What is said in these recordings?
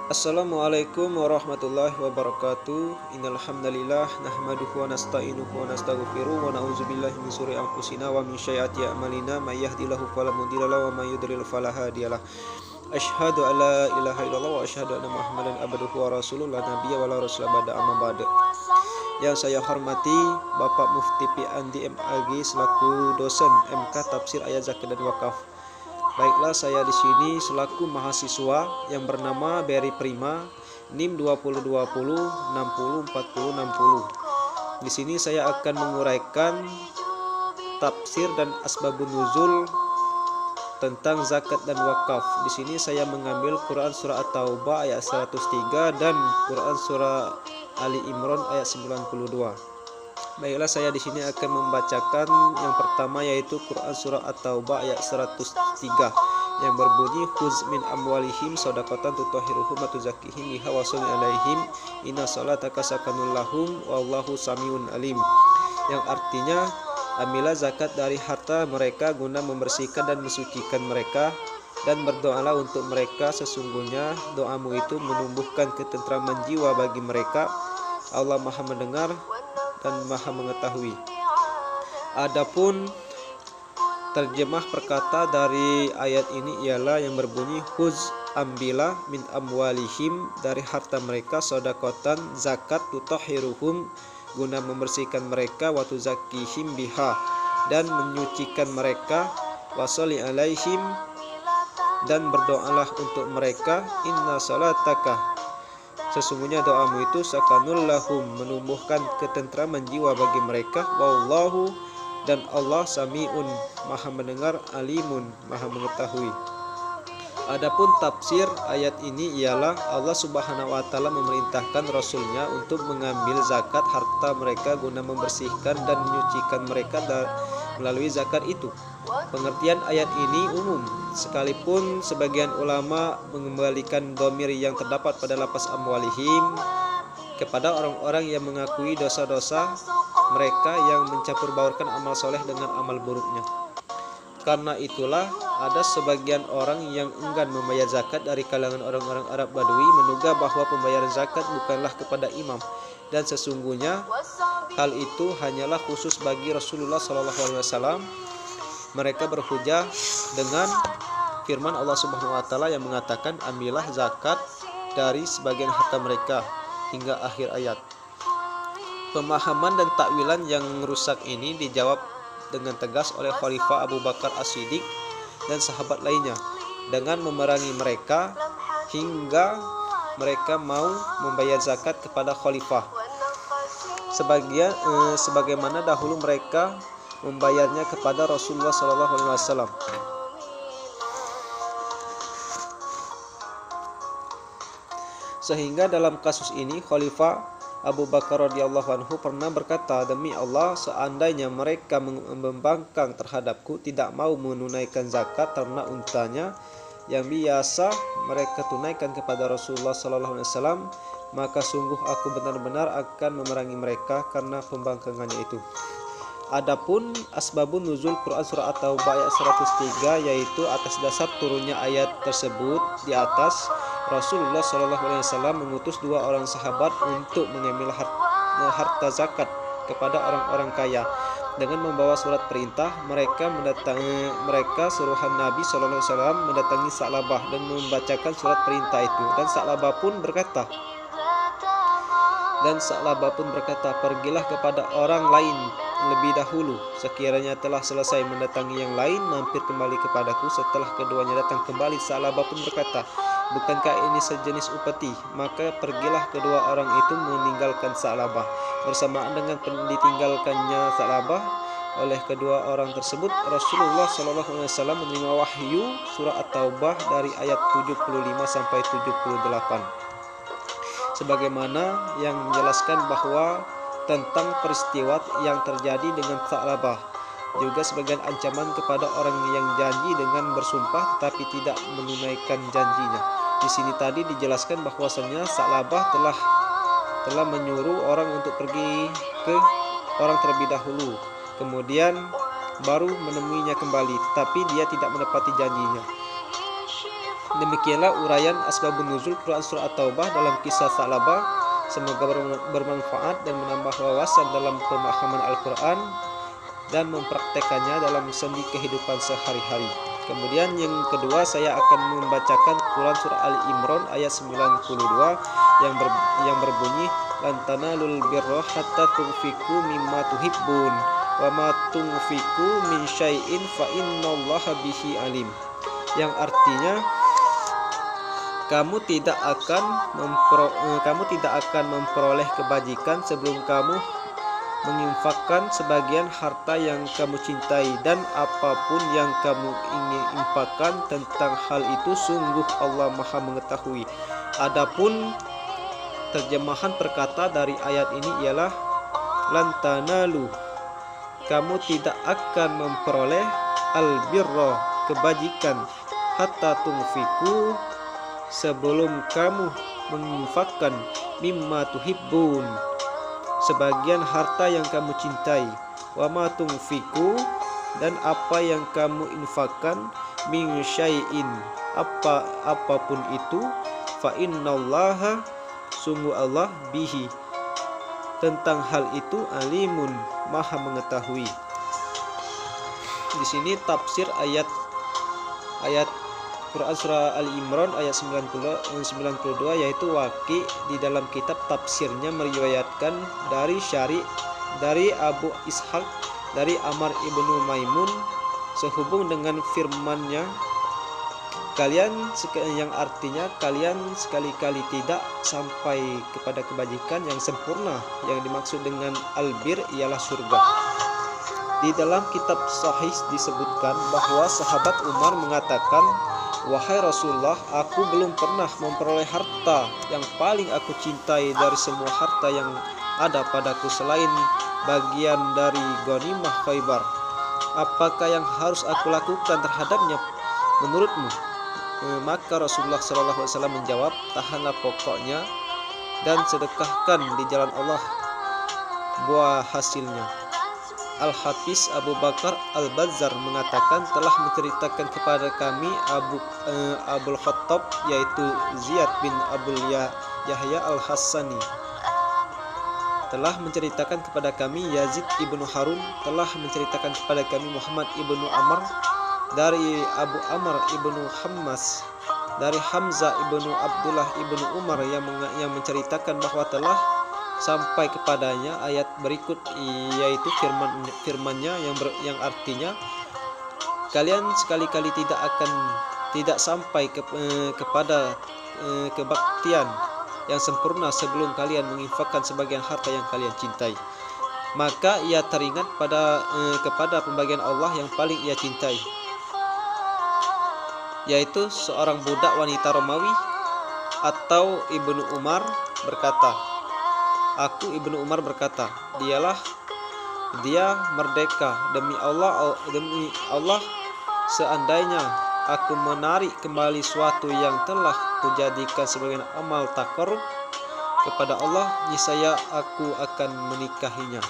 Assalamualaikum warahmatullahi wabarakatuh. Innal hamdalillah nahmaduhu wa nasta'inuhu wa nastaghfiruh wa na'udzubillahi min syururi anfusina wa min sayyiati a'malina may yahdihillahu fala mudilla lahu wa may yudlil fala hadiyalah. Asyhadu an la ilaha illallah wa asyhadu anna Muhammadan abduhu wa rasuluh la nabiyya wa la rasula ba'da amma ba'du. Yang saya hormati Bapak Mufti P. Andi MAG selaku dosen MK Tafsir Ayat Zakat dan Wakaf. Baiklah, saya di sini selaku mahasiswa yang bernama Berry Prima, NIM 2020 60 40 60. Di sini saya akan menguraikan tafsir dan asbabun nuzul tentang zakat dan wakaf. Di sini saya mengambil Quran surah At-Taubah ayat 103 dan Quran surah Ali Imran ayat 92. Baiklah, saya di sini akan membacakan yang pertama, yaitu Quran surah At-Taubah ayat 103 yang berbunyi khuz min amwalihim shadaqatan tutahhiruhum wa tuzakkihim biha wa shalli alaihim inna salataka sakanul lahum wallahu samiun alim, yang artinya ambillah zakat dari harta mereka guna membersihkan dan mensucikan mereka, dan berdoalah untuk mereka, sesungguhnya doamu itu menumbuhkan ketentraman jiwa bagi mereka. Allah Maha mendengar dan Maha mengetahui. Adapun terjemah perkata dari ayat ini ialah yang berbunyi khuz, ambillah min amwalihim dari harta mereka shadaqatan zakat tutahhiruhum guna membersihkan mereka wa tuzakkihim biha dan menyucikan mereka wa shalli alaihim dan berdoalah untuk mereka inna salataka sesungguhnya doamu itu sakanul lahum menumbuhkan ketentraman jiwa bagi mereka, wallahu dan Allah samiun maha mendengar, alimun maha mengetahui. Adapun tafsir ayat ini ialah Allah Subhanahu wa taala memerintahkan Rasulnya untuk mengambil zakat harta mereka guna membersihkan dan menyucikan mereka melalui zakat itu. Pengertian ayat ini umum, sekalipun sebagian ulama mengembalikan dhamir yang terdapat pada lafaz amwalihim kepada orang-orang yang mengakui dosa-dosa mereka yang mencampur baurkan amal soleh dengan amal buruknya. Karena itulah ada sebagian orang yang enggan membayar zakat dari kalangan orang-orang Arab Badui menduga bahwa pembayaran zakat bukanlah kepada imam, dan sesungguhnya hal itu hanyalah khusus bagi Rasulullah SAW. Mereka berhujah dengan firman Allah Subhanahu wa taala yang mengatakan ambillah zakat dari sebagian harta mereka hingga akhir ayat. Pemahaman dan takwilan yang rusak ini dijawab dengan tegas oleh Khalifah Abu Bakar As-Siddiq dan sahabat lainnya dengan memerangi mereka hingga mereka mau membayar zakat kepada khalifah sebagaimana dahulu mereka membayarnya kepada Rasulullah SAW. Sehingga dalam kasus ini Khalifah Abu Bakar radhiyallahu anhu pernah berkata, demi Allah, seandainya mereka membangkang terhadapku, tidak mau menunaikan zakat ternak untanya yang biasa mereka tunaikan kepada Rasulullah SAW, maka sungguh aku benar-benar akan memerangi mereka karena pembangkangannya itu. Adapun asbabun nuzul Quran surah At-Taubah ayat 103, yaitu atas dasar turunnya ayat tersebut di atas, Rasulullah SAW mengutus dua orang sahabat untuk mengambil harta zakat kepada orang-orang kaya dengan membawa surat perintah. Mereka suruhan Nabi SAW mendatangi Sa'labah dan membacakan surat perintah itu, dan Sa'labah pun berkata, pergilah kepada orang lain lebih dahulu, sekiranya telah selesai mendatangi yang lain, mampir kembali kepadaku. Setelah keduanya datang kembali, Sa'labah pun berkata, bukankah ini sejenis upeti? Maka pergilah kedua orang itu meninggalkan Sa'labah. Bersamaan dengan ditinggalkannya Sa'labah oleh kedua orang tersebut, Rasulullah SAW menerima wahyu surah At-Taubah dari ayat 75 sampai 78. Sebagaimana yang menjelaskan bahwa tentang peristiwa yang terjadi dengan Sa'labah, juga sebagian ancaman kepada orang yang janji dengan bersumpah tetapi tidak menunaikan janjinya. Di sini tadi dijelaskan bahwasanya Sa'labah telah menyuruh orang untuk pergi ke orang terlebih dahulu, kemudian baru menemuinya kembali, tetapi dia tidak menepati janjinya. Demikianlah uraian asbabun nuzul Quran surah At-Taubah dalam kisah Tha'labah. Semoga bermanfaat dan menambah wawasan dalam pemahaman Al-Quran dan mempraktekannya dalam sendi kehidupan sehari-hari. Kemudian yang kedua, saya akan membacakan Quran surah Ali Imran ayat 92 yang berbunyi, lan tanalul birra hatta tunfiqu mimma tuhibbun wa ma tunfiqu min syai'in fa innallaha bihi alim. Yang artinya, kamu tidak akan memperoleh kebajikan sebelum kamu menginfakkan sebagian harta yang kamu cintai, dan apapun yang kamu ingin infakkan tentang hal itu sungguh Allah Maha mengetahui. Adapun terjemahan perkata dari ayat ini ialah lan tanalu, kamu tidak akan memperoleh albirra, kebajikan, hatta tunfiku, sebelum kamu menginfakkan, mimma tuhibbun, sebagian harta yang kamu cintai, wa ma tunfiku, dan apa yang kamu infakkan, min syai'in, apapun itu, fa innallaha, sungguh Allah, bihi, tentang hal itu, alimun, maha mengetahui. Di sini tafsir ayat Quran surah Ali Imran ayat 92, yaitu Waqi di dalam kitab tafsirnya meriwayatkan dari Abu Ishaq dari Amr ibnu Maimun sehubung dengan firman-Nya, yang artinya kalian sekali-kali tidak sampai kepada kebajikan yang sempurna. Yang dimaksud dengan albir ialah surga. Di dalam kitab Sahih disebutkan bahwa sahabat Umar mengatakan, wahai Rasulullah, aku belum pernah memperoleh harta yang paling aku cintai dari semua harta yang ada padaku selain bagian dari ghanimah Khaybar. Apakah yang harus aku lakukan terhadapnya menurutmu? Maka Rasulullah SAW menjawab, tahanlah pokoknya dan sedekahkan di jalan Allah buah hasilnya. Al-Hafiz Abu Bakar Al-Bazzar mengatakan, telah menceritakan kepada kami Abul Khattab, yaitu Ziyad bin Abul Yahya Al-Hassani, telah menceritakan kepada kami Yazid ibnu Harun, telah menceritakan kepada kami Muhammad ibnu Amr dari Abu Amr ibnu Hammas, dari Hamzah ibnu Abdullah ibnu Umar yang menceritakan bahwa telah sampai kepadanya ayat berikut, yaitu firman-Nya yang artinya, kalian sekali-kali tidak sampai kepada kebaktian yang sempurna sebelum kalian menginfakkan sebagian harta yang kalian cintai. Maka ia teringat kepada pembagian Allah yang paling ia cintai, yaitu seorang budak wanita Romawi. Atau Ibnu Umar berkata, Ibnu Umar berkata, dia merdeka. Demi Allah, seandainya aku menarik kembali suatu yang telah kujadikan sebagai amal taqarrub kepada Allah, niscaya aku akan menikahinya.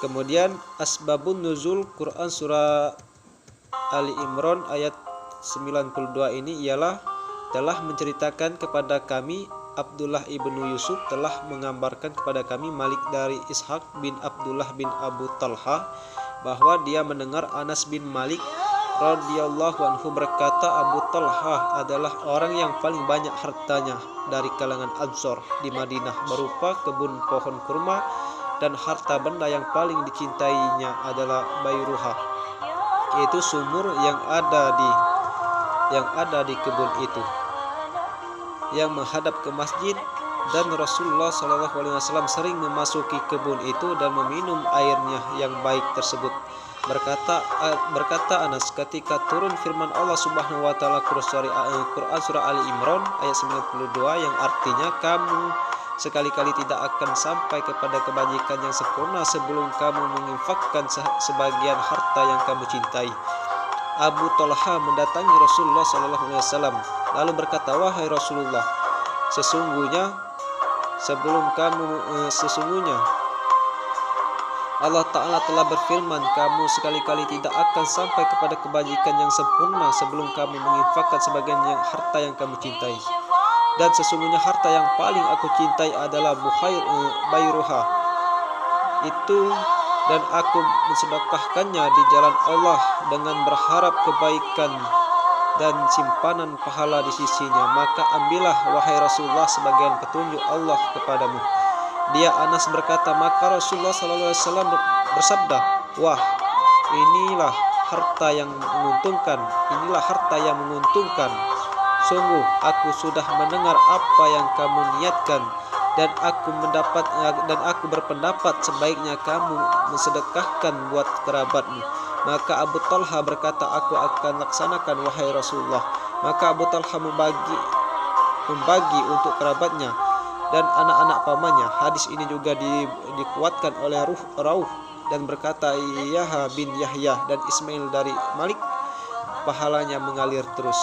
Kemudian asbabun nuzul Quran surah Ali Imran ayat 92 ini ialah, telah menceritakan kepada kami Abdullah ibnu Yusuf, telah menggambarkan kepada kami Malik dari Ishaq bin Abdullah bin Abu Talha bahwa dia mendengar Anas bin Malik radhiyallahu anhu berkata, Abu Talha adalah orang yang paling banyak hartanya dari kalangan Ansor di Madinah berupa kebun pohon kurma, dan harta benda yang paling dicintainya adalah Bayruha, yaitu sumur yang ada di kebun itu yang menghadap ke masjid, dan Rasulullah SAW sering memasuki kebun itu dan meminum airnya yang baik tersebut. Berkata Anas, ketika turun firman Allah Subhanahu wa taala Quran surah Ali Imran ayat 92 yang artinya, kamu sekali-kali tidak akan sampai kepada kebajikan yang sempurna sebelum kamu menginfakkan sebagian harta yang kamu cintai. Abu Talha mendatangi Rasulullah SAW lalu berkata, wahai Rasulullah, sesungguhnya Allah Ta'ala telah berfirman, kamu sekali-kali tidak akan sampai kepada kebajikan yang sempurna sebelum kamu menginfakkan sebagian harta yang kamu cintai. Dan sesungguhnya harta yang paling aku cintai adalah bayruha itu, dan aku mensedekahkannya di jalan Allah dengan berharap kebaikan dan simpanan pahala di sisinya. Maka ambillah wahai Rasulullah sebagian petunjuk Allah kepadamu. Dia Anas berkata, maka Rasulullah SAW bersabda, wah, inilah harta yang menguntungkan, inilah harta yang menguntungkan. Sungguh aku sudah mendengar apa yang kamu niatkan, dan aku berpendapat sebaiknya kamu mensedekahkan buat kerabatmu. Maka Abu Talha berkata, aku akan laksanakan wahai Rasulullah. Maka Abu Talha membagi untuk kerabatnya dan anak-anak pamannya. Hadis ini juga dikuatkan oleh Rauh dan berkata Yahya bin Yahya dan Ismail dari Malik, pahalanya mengalir terus.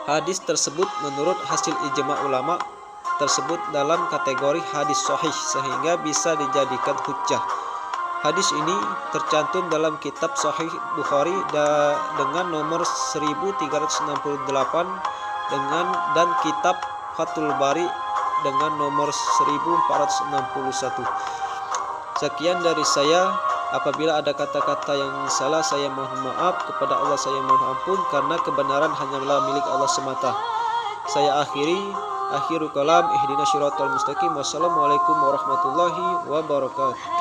Hadis tersebut menurut hasil ijma ulama tersebut dalam kategori hadis sahih sehingga bisa dijadikan hujjah. Hadis ini tercantum dalam kitab Sahih Bukhari dengan nomor 1368 dan kitab Fathul Bari dengan nomor 1461. Sekian dari saya. Apabila ada kata-kata yang salah, saya mohon maaf. Kepada Allah saya mohon ampun, karena kebenaran hanyalah milik Allah semata. Saya akhiru kalam, ihdinas siratal mustaqim. Wassalamualaikum warahmatullahi wabarakatuh.